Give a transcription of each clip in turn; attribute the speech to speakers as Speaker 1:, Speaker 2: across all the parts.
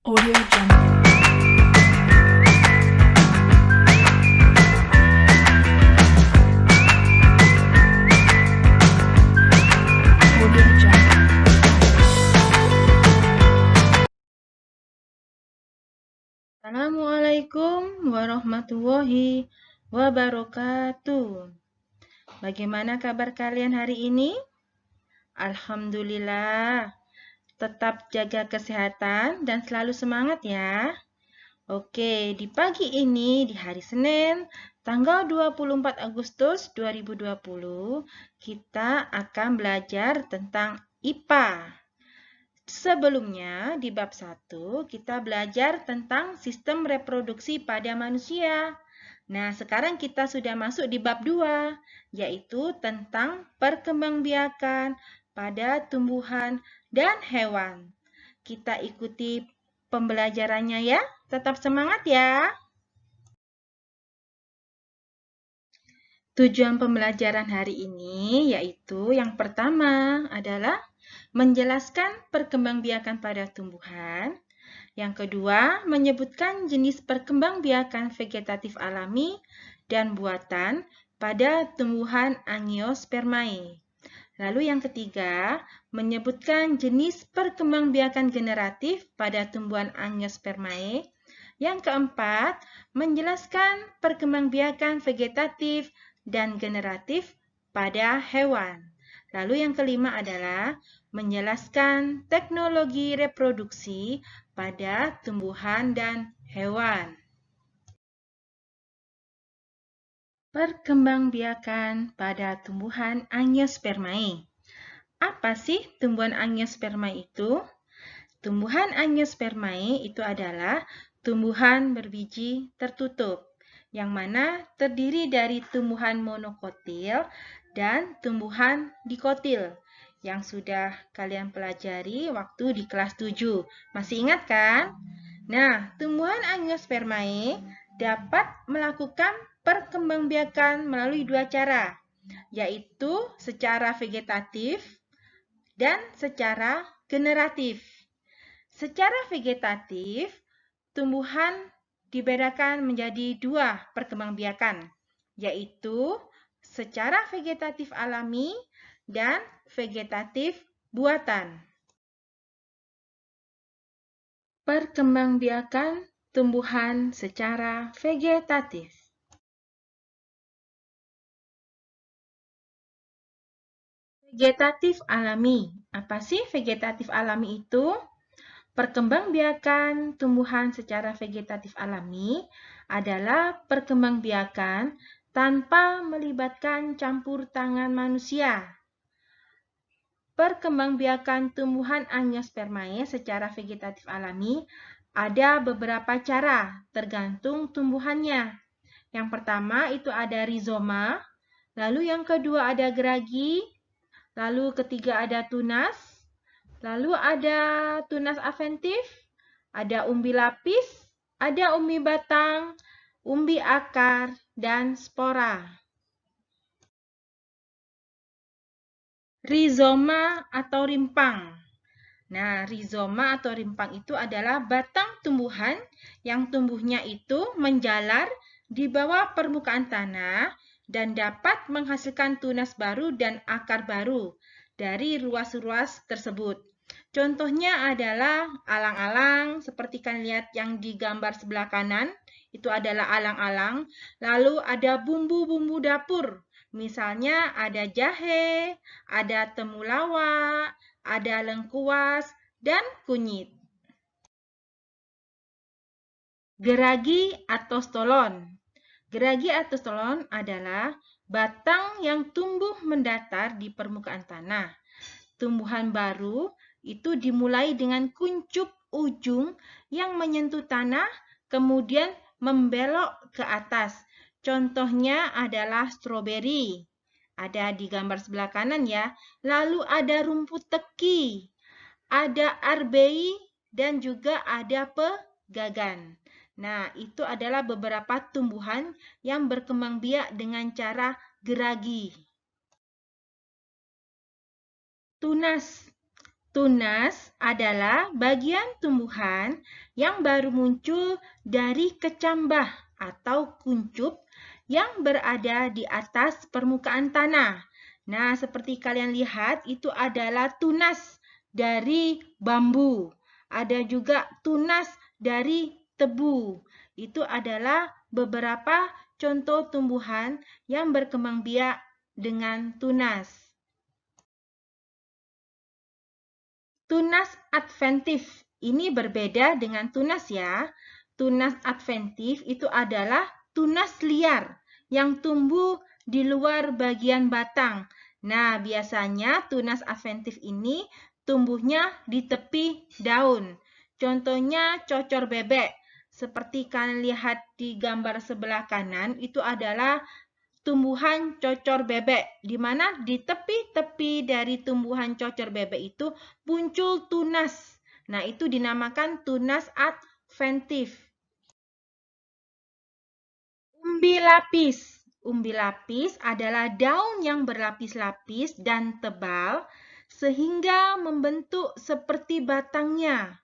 Speaker 1: Audio Jungle. Audio Jungle.
Speaker 2: Assalamualaikum warahmatullahi wabarakatuh. Bagaimana kabar kalian hari ini? Alhamdulillah. Tetap jaga kesehatan dan selalu semangat ya. Oke, di pagi ini di hari Senin, tanggal 24 Agustus 2020, kita akan belajar tentang IPA. Sebelumnya, di bab 1, kita belajar tentang sistem reproduksi pada manusia. Nah, sekarang kita sudah masuk di bab 2, yaitu tentang perkembangbiakan pada tumbuhan dan hewan. Kita ikuti pembelajarannya ya. Tetap semangat ya. Tujuan pembelajaran hari ini yaitu yang pertama adalah menjelaskan perkembangbiakan pada tumbuhan. Yang kedua, menyebutkan jenis perkembangbiakan vegetatif alami dan buatan pada tumbuhan Angiospermae. Lalu yang ketiga, menyebutkan jenis perkembangbiakan generatif pada tumbuhan Angiospermae. Yang keempat, menjelaskan perkembangbiakan vegetatif dan generatif pada hewan. Lalu yang kelima adalah menjelaskan teknologi reproduksi pada tumbuhan dan hewan. Perkembangbiakan pada tumbuhan Angiospermae. Apa sih tumbuhan Angiospermae itu? Tumbuhan Angiospermae itu adalah tumbuhan berbiji tertutup, yang mana terdiri dari tumbuhan monokotil dan tumbuhan dikotil, yang sudah kalian pelajari waktu di kelas 7. Masih ingat kan? Nah, tumbuhan Angiospermae dapat melakukan perkembangbiakan melalui dua cara, yaitu secara vegetatif dan secara generatif. Secara vegetatif, tumbuhan dibedakan menjadi dua perkembangbiakan, yaitu secara vegetatif alami dan vegetatif buatan. Perkembangbiakan tumbuhan secara vegetatif. Vegetatif alami. Apa sih vegetatif alami itu? Perkembangbiakan tumbuhan secara vegetatif alami adalah perkembangbiakan tanpa melibatkan campur tangan manusia. Perkembangbiakan tumbuhan Angiospermae secara vegetatif alami ada beberapa cara tergantung tumbuhannya. Yang pertama itu ada rizoma, lalu yang kedua ada geragi, lalu ketiga ada tunas, lalu ada tunas aventif, ada umbi lapis, ada umbi batang, umbi akar, dan spora. Rizoma atau rimpang. Nah, rizoma atau rimpang itu adalah batang tumbuhan yang tumbuhnya itu menjalar di bawah permukaan tanah dan dapat menghasilkan tunas baru dan akar baru dari ruas-ruas tersebut. Contohnya adalah alang-alang, seperti kalian lihat yang di gambar sebelah kanan, itu adalah alang-alang. Lalu ada bumbu-bumbu dapur, misalnya ada jahe, ada temulawak, ada lengkuas, dan kunyit. Geragi atau stolon. Geragi atau stolon adalah batang yang tumbuh mendatar di permukaan tanah. Tumbuhan baru itu dimulai dengan kuncup ujung yang menyentuh tanah, kemudian membelok ke atas. Contohnya adalah stroberi. Ada di gambar sebelah kanan ya. Lalu ada rumput teki, ada arbei, dan juga ada pegagan. Nah, itu adalah beberapa tumbuhan yang berkembang biak dengan cara geragi. Tunas. Tunas adalah bagian tumbuhan yang baru muncul dari kecambah atau kuncup yang berada di atas permukaan tanah. Nah, seperti kalian lihat, itu adalah tunas dari bambu. Ada juga tunas dari tebu. Itu adalah beberapa contoh tumbuhan yang berkembang biak dengan tunas. Tunas adventif ini berbeda dengan tunas ya. Tunas adventif itu adalah tunas liar yang tumbuh di luar bagian batang. Nah, biasanya tunas adventif ini tumbuhnya di tepi daun. Contohnya cocor bebek. Seperti kalian lihat di gambar sebelah kanan, itu adalah tumbuhan cocor bebek, di mana di tepi-tepi dari tumbuhan cocor bebek itu muncul tunas. Nah, itu dinamakan tunas adventif. Umbi lapis. Umbi lapis adalah daun yang berlapis-lapis dan tebal sehingga membentuk seperti batangnya.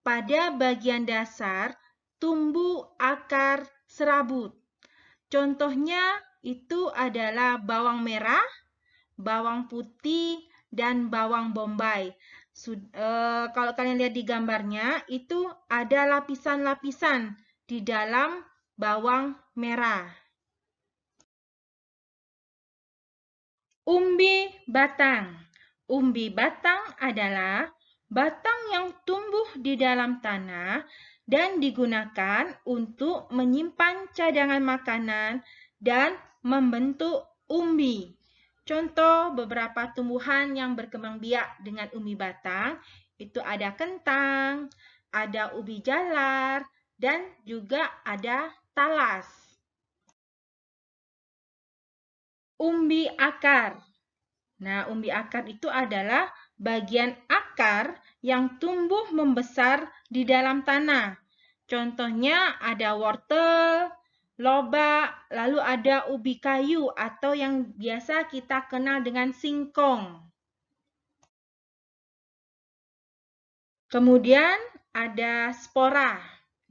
Speaker 2: Pada bagian dasar tumbuh akar serabut. Contohnya itu adalah bawang merah, bawang putih, dan bawang bombay. Kalau kalian lihat di gambarnya, itu ada lapisan-lapisan di dalam bawang merah. Umbi batang. Umbi batang adalah batang yang tumbuh di dalam tanah dan digunakan untuk menyimpan cadangan makanan dan membentuk umbi. Contoh beberapa tumbuhan yang berkembang biak dengan umbi batang, itu ada kentang, ada ubi jalar, dan juga ada talas. Umbi akar. Nah, umbi akar itu adalah bagian akar yang tumbuh membesar di dalam tanah. Contohnya ada wortel, lobak, lalu ada ubi kayu atau yang biasa kita kenal dengan singkong. Kemudian ada spora.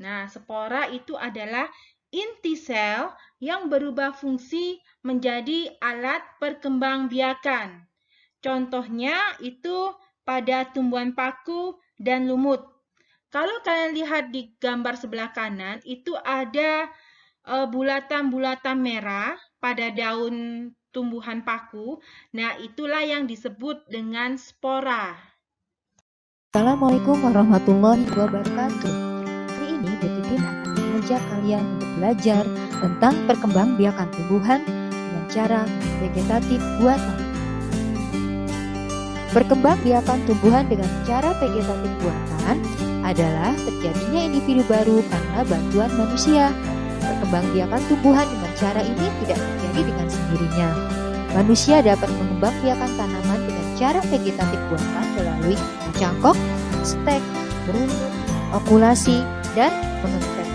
Speaker 2: Nah, spora itu adalah inti sel yang berubah fungsi menjadi alat perkembangbiakan. Contohnya itu pada tumbuhan paku dan lumut. Kalau kalian lihat di gambar sebelah kanan, itu ada bulatan-bulatan merah pada daun tumbuhan paku. Nah, itulah yang disebut dengan spora.
Speaker 3: Assalamualaikum warahmatullahi wabarakatuh. Hari ini Bu Titin akan mengajak kalian untuk belajar tentang perkembangbiakan tumbuhan dengan cara vegetatif buatan. Perkembangbiakan tumbuhan dengan cara vegetatif buatan adalah terjadinya individu baru karena bantuan manusia. Perkembangbiakan tumbuhan dengan cara ini tidak terjadi dengan sendirinya. Manusia dapat mengembangbiakan tanaman dengan cara vegetatif buatan melalui mencangkok, stek, merunut, okulasi, dan mengetek.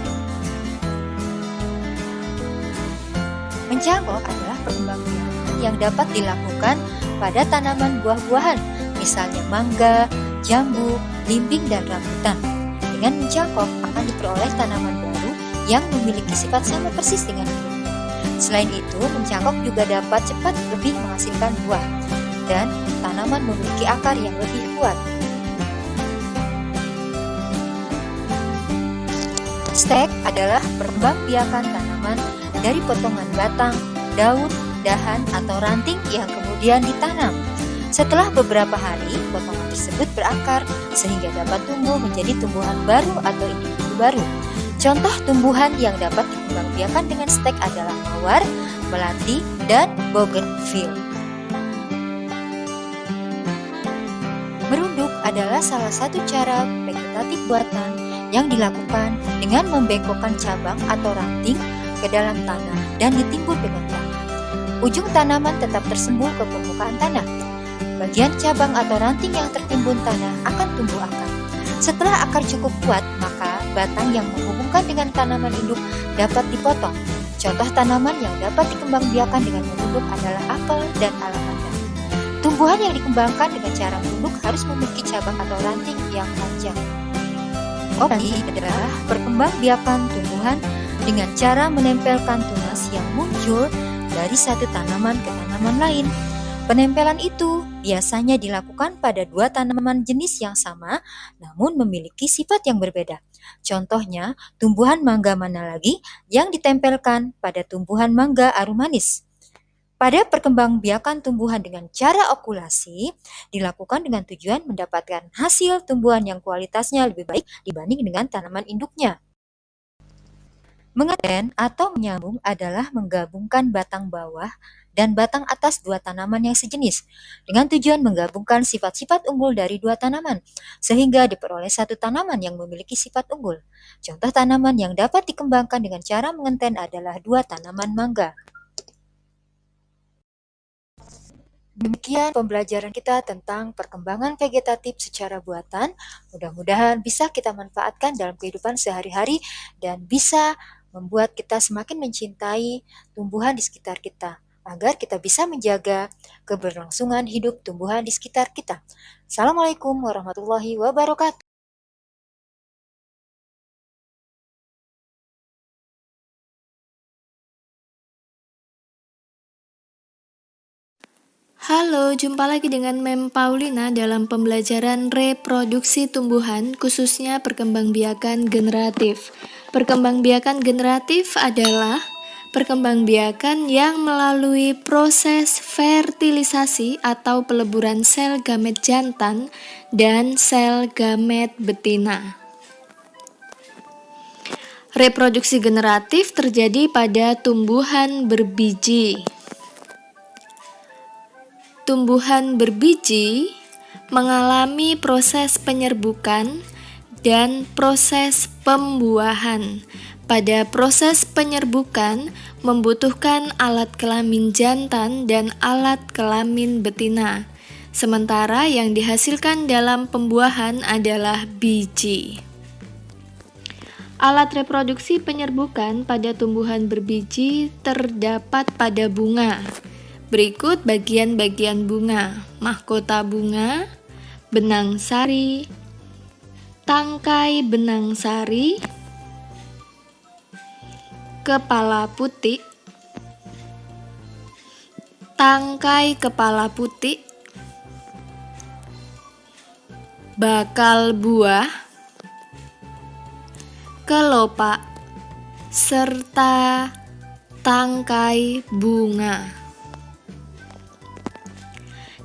Speaker 3: Mencangkok adalah perkembangbiakan yang dapat dilakukan pada tanaman buah-buahan, misalnya mangga, jambu, limbing, dan rambutan. Dengan mencangkok akan diperoleh tanaman baru yang memiliki sifat sama persis dengan induknya. Selain itu, mencangkok juga dapat cepat lebih menghasilkan buah, dan tanaman memiliki akar yang lebih kuat. Stek adalah perkembangbiakan tanaman dari potongan batang, daun, dahan, atau ranting yang kemudian ditanam. Setelah beberapa hari, potongan tersebut berakar sehingga dapat tumbuh menjadi tumbuhan baru atau individu baru. Contoh tumbuhan yang dapat dikembangbiakan dengan stek adalah mawar, melati, dan bougainville. Merunduk adalah salah satu cara vegetatif buatan yang dilakukan dengan membengkokkan cabang atau ranting ke dalam tanah dan ditimbun dengan tanah. Ujung tanaman tetap tersembul ke permukaan tanah. Bagian cabang atau ranting yang tertimbun tanah akan tumbuh akar. Setelah akar cukup kuat, maka batang yang menghubungkan dengan tanaman induk dapat dipotong. Contoh tanaman yang dapat dikembangbiakan dengan merunduk adalah apel dan alamanda. Tumbuhan yang dikembangkan dengan cara menunduk harus memiliki cabang atau ranting yang panjang. Opsi adalah perkembangbiakan tumbuhan dengan cara menempelkan tunas yang muncul dari satu tanaman ke tanaman lain. Penempelan itu biasanya dilakukan pada dua tanaman jenis yang sama, namun memiliki sifat yang berbeda. Contohnya, tumbuhan mangga mana lagi yang ditempelkan pada tumbuhan mangga aromanis. Pada perkembangbiakan tumbuhan dengan cara okulasi, dilakukan dengan tujuan mendapatkan hasil tumbuhan yang kualitasnya lebih baik dibanding dengan tanaman induknya. Mengaten atau menyambung adalah menggabungkan batang bawah dan batang atas dua tanaman yang sejenis, dengan tujuan menggabungkan sifat-sifat unggul dari dua tanaman, sehingga diperoleh satu tanaman yang memiliki sifat unggul. Contoh tanaman yang dapat dikembangkan dengan cara mengenten adalah dua tanaman mangga. Demikian pembelajaran kita tentang perkembangan vegetatif secara buatan. Mudah-mudahan bisa kita manfaatkan dalam kehidupan sehari-hari dan bisa membuat kita semakin mencintai tumbuhan di sekitar kita, agar kita bisa menjaga keberlangsungan hidup tumbuhan di sekitar kita. Assalamualaikum warahmatullahi wabarakatuh.
Speaker 1: Halo, jumpa lagi dengan Mem Paulina dalam pembelajaran reproduksi tumbuhan, khususnya perkembangbiakan generatif. Perkembangbiakan generatif adalah perkembangbiakan yang melalui proses fertilisasi atau peleburan sel gamet jantan dan sel gamet betina. Reproduksi generatif terjadi pada tumbuhan berbiji. Tumbuhan berbiji mengalami proses penyerbukan dan proses pembuahan. Pada proses penyerbukan membutuhkan alat kelamin jantan dan alat kelamin betina, sementara yang dihasilkan dalam pembuahan adalah biji. Alat reproduksi penyerbukan pada tumbuhan berbiji terdapat pada bunga. Berikut bagian-bagian bunga: mahkota bunga, benang sari, tangkai benang sari, kepala putih, tangkai kepala putih, bakal buah, kelopak, serta tangkai bunga.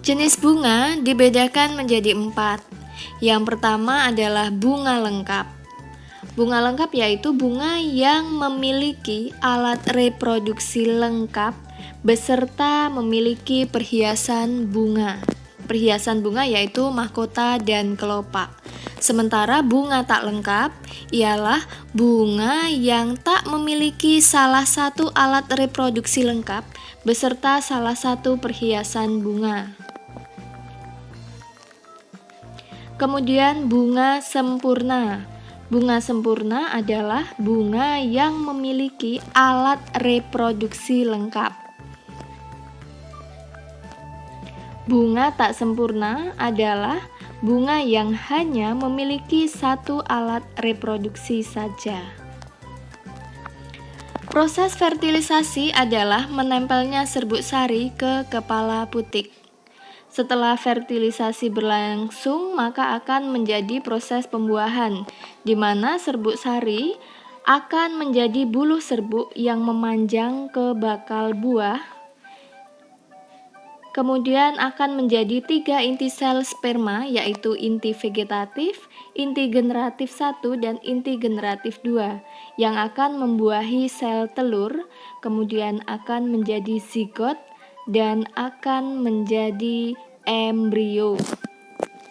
Speaker 1: Jenis bunga dibedakan menjadi 4. Yang pertama adalah bunga lengkap. Bunga lengkap yaitu bunga yang memiliki alat reproduksi lengkap beserta memiliki perhiasan bunga. Perhiasan bunga yaitu mahkota dan kelopak. Sementara bunga tak lengkap ialah bunga yang tak memiliki salah satu alat reproduksi lengkap beserta salah satu perhiasan bunga. Kemudian bunga sempurna. Bunga sempurna adalah bunga yang memiliki alat reproduksi lengkap. Bunga tak sempurna adalah bunga yang hanya memiliki satu alat reproduksi saja. Proses fertilisasi adalah menempelnya serbuk sari ke kepala putik. Setelah fertilisasi berlangsung, maka akan menjadi proses pembuahan, di mana serbuk sari akan menjadi buluh serbuk yang memanjang ke bakal buah. Kemudian akan menjadi 3 inti sel sperma, yaitu inti vegetatif, inti generatif 1, dan inti generatif 2, yang akan membuahi sel telur, kemudian akan menjadi zigot, dan akan menjadi embrio.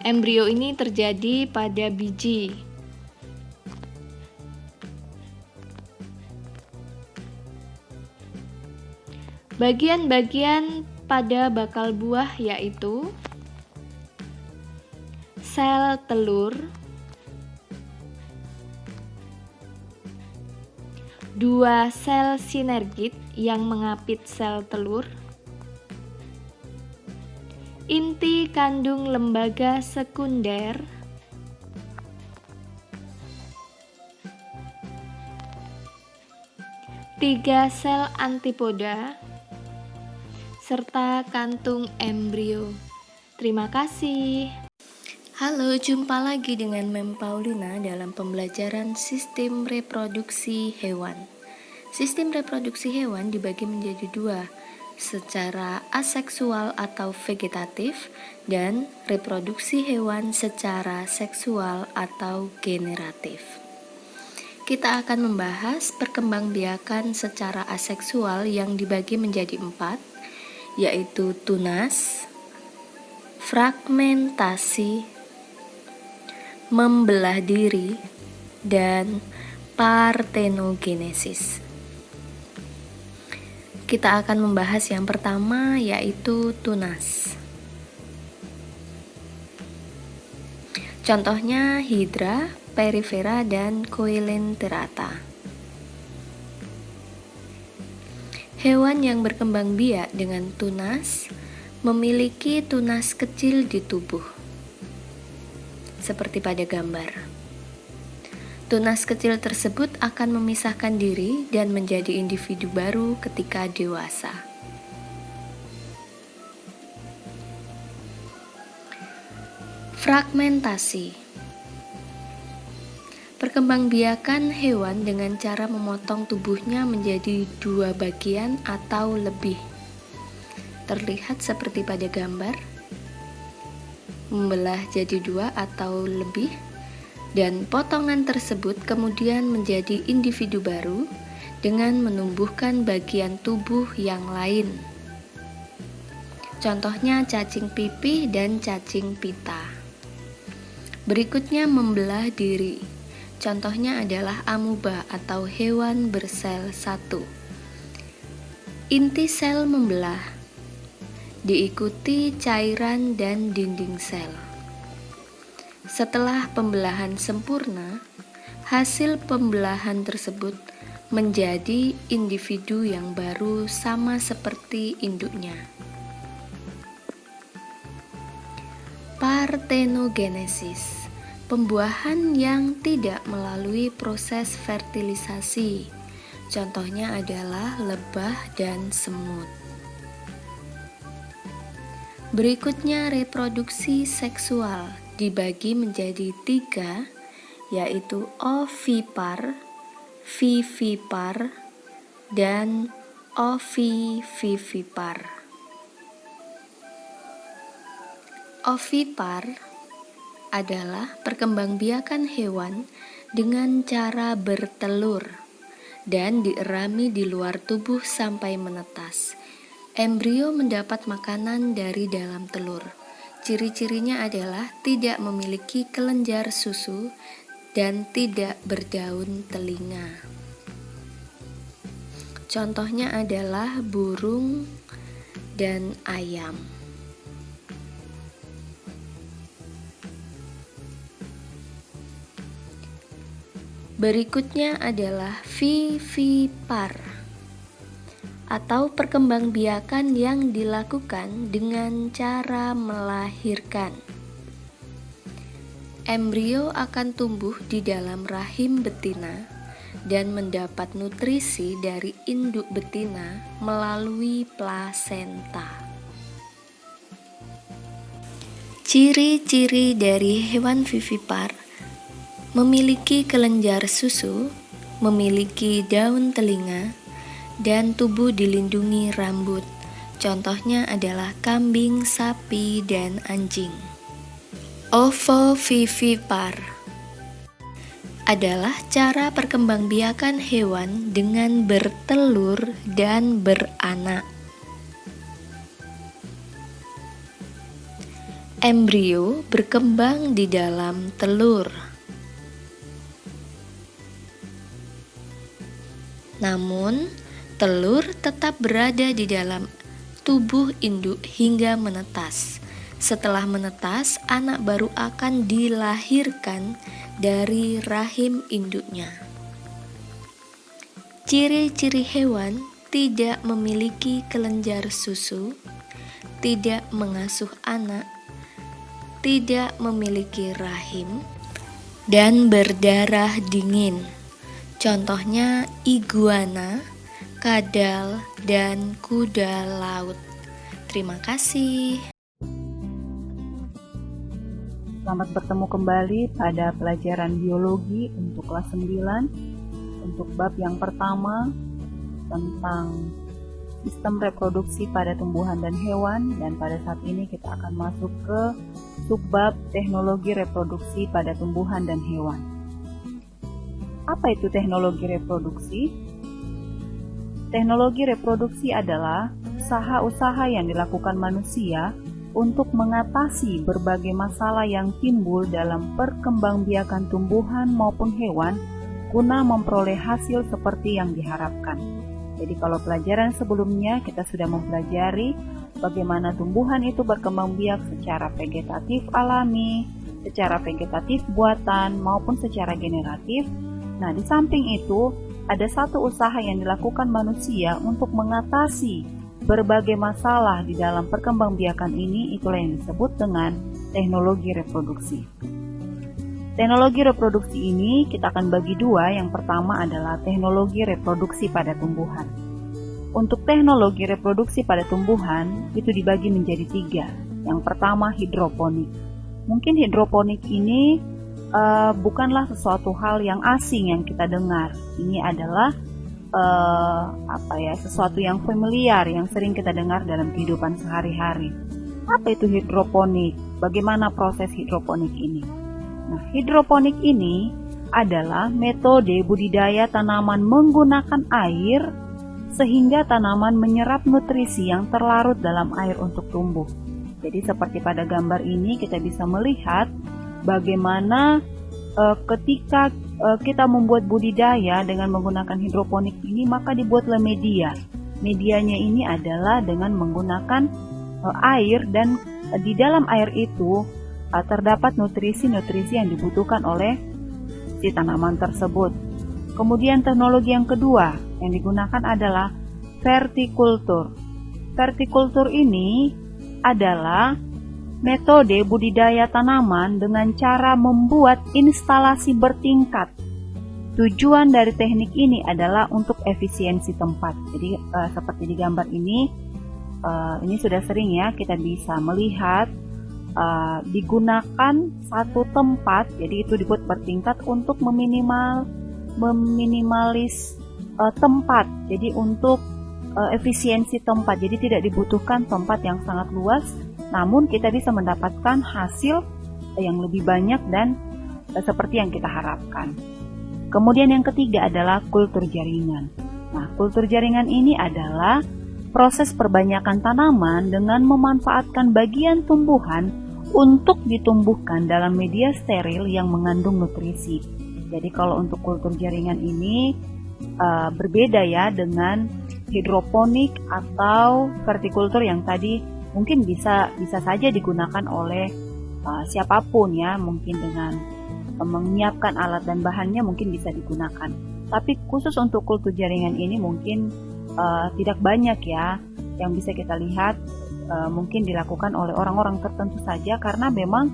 Speaker 1: Embrio ini terjadi pada biji. Bagian-bagian pada bakal buah yaitu sel telur, 2 sel sinergit yang mengapit sel telur, inti kandung lembaga sekunder, tiga sel antipoda, serta kantung embrio. Terima kasih. Halo, jumpa lagi dengan Mem Paulina dalam pembelajaran sistem reproduksi hewan. Sistem reproduksi hewan dibagi menjadi dua, secara aseksual atau vegetatif, dan reproduksi hewan secara seksual atau generatif. Kita akan membahas perkembangbiakan secara aseksual yang dibagi menjadi 4, yaitu tunas, fragmentasi, membelah diri, dan partenogenesis. Kita akan membahas yang pertama, yaitu tunas. Contohnya Hydra, Perifera, dan Coelenterata. Hewan yang berkembang biak dengan tunas memiliki tunas kecil di tubuh, seperti pada gambar. Tunas kecil tersebut akan memisahkan diri dan menjadi individu baru ketika dewasa. Fragmentasi. Perkembangbiakan hewan dengan cara memotong tubuhnya menjadi 2 bagian atau lebih. Terlihat seperti pada gambar. Membelah jadi 2 atau lebih, dan potongan tersebut kemudian menjadi individu baru dengan menumbuhkan bagian tubuh yang lain. Contohnya cacing pipih dan cacing pita. Berikutnya membelah diri. Contohnya adalah amuba atau hewan bersel 1. Inti sel membelah, diikuti cairan dan dinding sel. Setelah pembelahan sempurna, hasil pembelahan tersebut menjadi individu yang baru sama seperti induknya. Partenogenesis. Pembuahan yang tidak melalui proses fertilisasi. Contohnya adalah lebah dan semut. Berikutnya reproduksi seksual dibagi menjadi 3, yaitu ovipar, vivipar, dan ovivivipar. Ovipar adalah perkembangbiakan hewan dengan cara bertelur dan dierami di luar tubuh sampai menetas. Embrio mendapat makanan dari dalam telur. Ciri-cirinya adalah tidak memiliki kelenjar susu dan tidak berdaun telinga. Contohnya adalah burung dan ayam. Berikutnya adalah vivipar atau perkembangbiakan yang dilakukan dengan cara melahirkan. Embrio akan tumbuh di dalam rahim betina dan mendapat nutrisi dari induk betina melalui plasenta. Ciri-ciri dari hewan vivipar: memiliki kelenjar susu, memiliki daun telinga, dan tubuh dilindungi rambut. Contohnya adalah kambing, sapi, dan anjing. Ovovivipar adalah cara perkembangbiakan hewan dengan bertelur dan beranak. Embrio berkembang di dalam telur. Namun, telur tetap berada di dalam tubuh induk hingga menetas. Setelah menetas, anak baru akan dilahirkan dari rahim induknya. Ciri-ciri hewan tidak memiliki kelenjar susu, tidak mengasuh anak, tidak memiliki rahim, dan berdarah dingin. Contohnya iguana, kadal, dan kuda laut. Terima kasih.
Speaker 4: Selamat bertemu kembali pada pelajaran biologi untuk kelas 9 untuk bab yang pertama tentang sistem reproduksi pada tumbuhan dan hewan, dan pada saat ini kita akan masuk ke subbab teknologi reproduksi pada tumbuhan dan hewan. Apa itu teknologi reproduksi? Teknologi reproduksi adalah usaha-usaha yang dilakukan manusia untuk mengatasi berbagai masalah yang timbul dalam perkembangbiakan tumbuhan maupun hewan guna memperoleh hasil seperti yang diharapkan. Jadi kalau pelajaran sebelumnya kita sudah mempelajari bagaimana tumbuhan itu berkembang biak secara vegetatif alami, secara vegetatif buatan maupun secara generatif. Nah, di samping itu ada satu usaha yang dilakukan manusia untuk mengatasi berbagai masalah di dalam perkembangbiakan ini, itulah yang disebut dengan teknologi reproduksi. Teknologi reproduksi ini kita akan bagi dua. Yang pertama adalah teknologi reproduksi pada tumbuhan. Untuk teknologi reproduksi pada tumbuhan itu dibagi menjadi 3. Yang pertama hidroponik. Mungkin hidroponik ini bukanlah sesuatu hal yang asing yang kita dengar. Ini adalah sesuatu yang familiar yang sering kita dengar dalam kehidupan sehari-hari. Apa itu hidroponik? Bagaimana proses hidroponik ini? Nah, hidroponik ini adalah metode budidaya tanaman menggunakan air sehingga tanaman menyerap nutrisi yang terlarut dalam air untuk tumbuh. Jadi seperti pada gambar ini kita bisa melihat bagaimana ketika kita membuat budidaya dengan menggunakan hidroponik ini, maka dibuatlah media. Medianya ini adalah dengan menggunakan air, dan di dalam air itu terdapat nutrisi-nutrisi yang dibutuhkan oleh si tanaman tersebut. Kemudian teknologi yang kedua yang digunakan adalah vertikultur. Vertikultur ini adalah metode budidaya tanaman dengan cara membuat instalasi bertingkat. Tujuan dari teknik ini adalah untuk efisiensi tempat. Jadi seperti di gambar ini sudah sering ya kita bisa melihat digunakan satu tempat. Jadi itu dibuat bertingkat untuk meminimalis tempat. Jadi untuk efisiensi tempat. Jadi tidak dibutuhkan tempat yang sangat luas, namun kita bisa mendapatkan hasil yang lebih banyak dan seperti yang kita harapkan. Kemudian yang ketiga adalah kultur jaringan. Nah, kultur jaringan ini adalah proses perbanyakan tanaman dengan memanfaatkan bagian tumbuhan untuk ditumbuhkan dalam media steril yang mengandung nutrisi. Jadi kalau untuk kultur jaringan ini berbeda ya dengan hidroponik atau vertikultur yang tadi mungkin bisa saja digunakan oleh siapapun ya, mungkin dengan menyiapkan alat dan bahannya mungkin bisa digunakan. Tapi khusus untuk kultur jaringan ini mungkin tidak banyak ya yang bisa kita lihat, mungkin dilakukan oleh orang-orang tertentu saja karena memang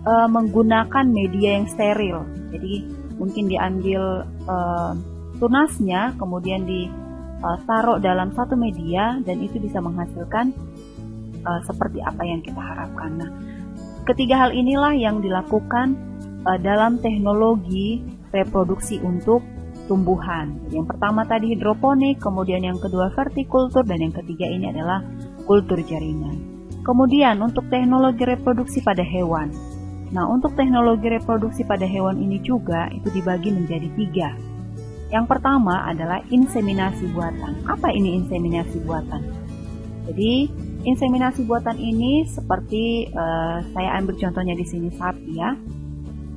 Speaker 4: menggunakan media yang steril. Jadi mungkin diambil tunasnya kemudian ditaruh dalam satu media dan itu bisa menghasilkan seperti apa yang kita harapkan. Nah, ketiga hal inilah yang dilakukan dalam teknologi reproduksi untuk tumbuhan. Yang pertama tadi hidroponik, kemudian yang kedua vertikultur, dan yang ketiga ini adalah kultur jaringan. Kemudian untuk teknologi reproduksi pada hewan. Nah, untuk teknologi reproduksi pada hewan ini juga itu dibagi menjadi 3. Yang pertama adalah inseminasi buatan. Apa ini inseminasi buatan? Jadi inseminasi buatan ini seperti saya ambil contohnya di sini sapi ya.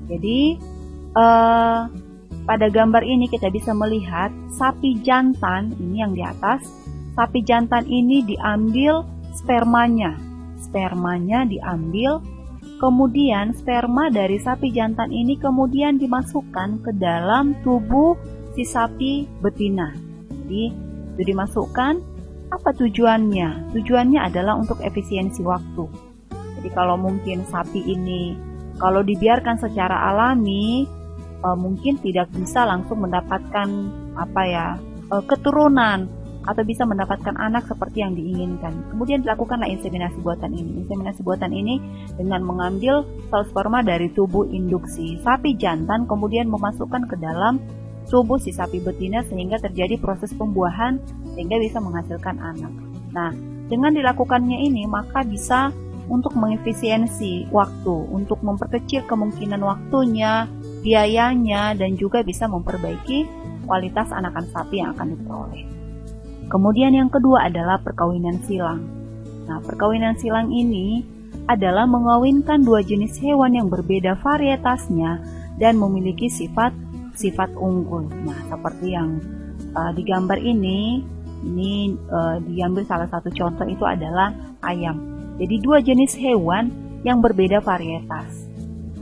Speaker 4: Jadi pada gambar ini kita bisa melihat sapi jantan ini yang di atas. Sapi jantan ini diambil spermanya. Spermanya diambil, kemudian sperma dari sapi jantan ini kemudian dimasukkan ke dalam tubuh si sapi betina. Jadi itu dimasukkan, Apa tujuannya? Tujuannya adalah untuk efisiensi waktu. Jadi kalau mungkin sapi ini kalau dibiarkan secara alami mungkin tidak bisa langsung mendapatkan keturunan atau bisa mendapatkan anak seperti yang diinginkan. Kemudian dilakukanlah inseminasi buatan ini. Inseminasi buatan ini dengan mengambil sel sperma dari tubuh induk si sapi jantan, kemudian memasukkan ke dalam tubuh si sapi betina sehingga terjadi proses pembuahan sehingga bisa menghasilkan anak. Nah, dengan dilakukannya ini maka bisa untuk mengefisiensi waktu, untuk memperkecil kemungkinan waktunya, biayanya, dan juga bisa memperbaiki kualitas anakan sapi yang akan diperoleh. Kemudian yang kedua adalah perkawinan silang. Nah, perkawinan silang ini adalah mengawinkan dua jenis hewan yang berbeda varietasnya dan memiliki sifat unggul. Nah, seperti yang digambar ini diambil salah satu contoh itu adalah ayam. Jadi dua jenis hewan yang berbeda varietas.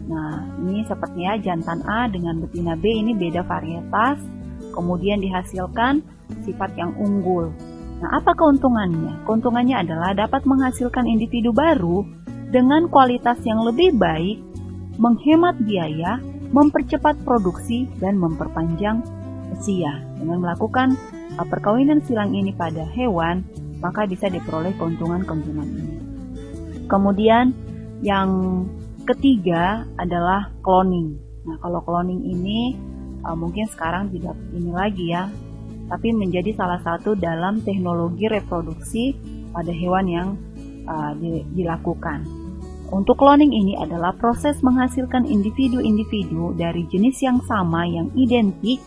Speaker 4: Nah, ini sepertinya jantan A dengan betina B ini beda varietas, kemudian dihasilkan sifat yang unggul. Nah, apa keuntungannya? Keuntungannya adalah dapat menghasilkan individu baru dengan kualitas yang lebih baik, menghemat biaya, mempercepat produksi, dan memperpanjang usia. Dengan melakukan perkawinan silang ini pada hewan, maka bisa diperoleh keuntungan-keuntungan ini. Kemudian yang ketiga adalah cloning. Nah, kalau cloning ini mungkin sekarang tidak ini lagi ya, tapi menjadi salah satu dalam teknologi reproduksi pada hewan yang dilakukan. Untuk cloning ini adalah proses menghasilkan individu-individu dari jenis yang sama yang identik,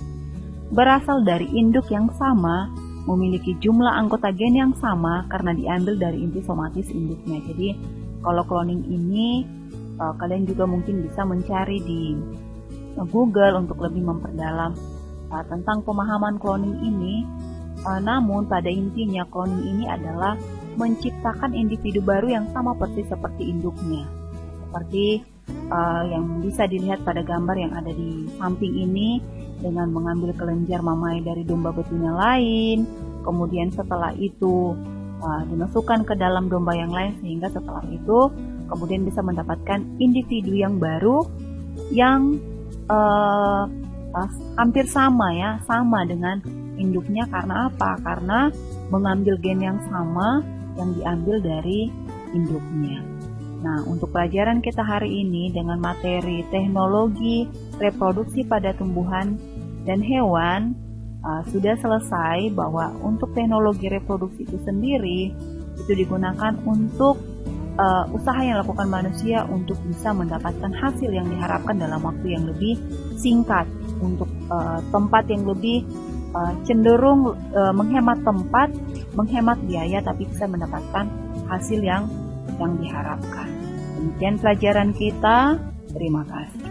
Speaker 4: berasal dari induk yang sama, memiliki jumlah anggota gen yang sama karena diambil dari inti somatis induknya. Jadi kalau cloning ini kalian juga mungkin bisa mencari di Google untuk lebih memperdalam tentang pemahaman cloning ini. Namun pada intinya cloning ini adalah menciptakan individu baru yang sama persis seperti induknya. Seperti yang bisa dilihat pada gambar yang ada di samping ini, dengan mengambil kelenjar mamai dari domba betina lain, kemudian setelah itu dimasukkan ke dalam domba yang lain, sehingga setelah itu kemudian bisa mendapatkan individu yang baru yang hampir sama dengan induknya. Karena apa? Karena mengambil gen yang sama yang diambil dari induknya. Nah, untuk pelajaran kita hari ini dengan materi teknologi reproduksi pada tumbuhan dan hewan sudah selesai, bahwa untuk teknologi reproduksi itu sendiri itu digunakan untuk usaha yang dilakukan manusia untuk bisa mendapatkan hasil yang diharapkan dalam waktu yang lebih singkat, untuk tempat yang lebih cenderung menghemat tempat, menghemat biaya, tapi bisa mendapatkan hasil yang diharapkan. Demikian pelajaran kita. Terima kasih.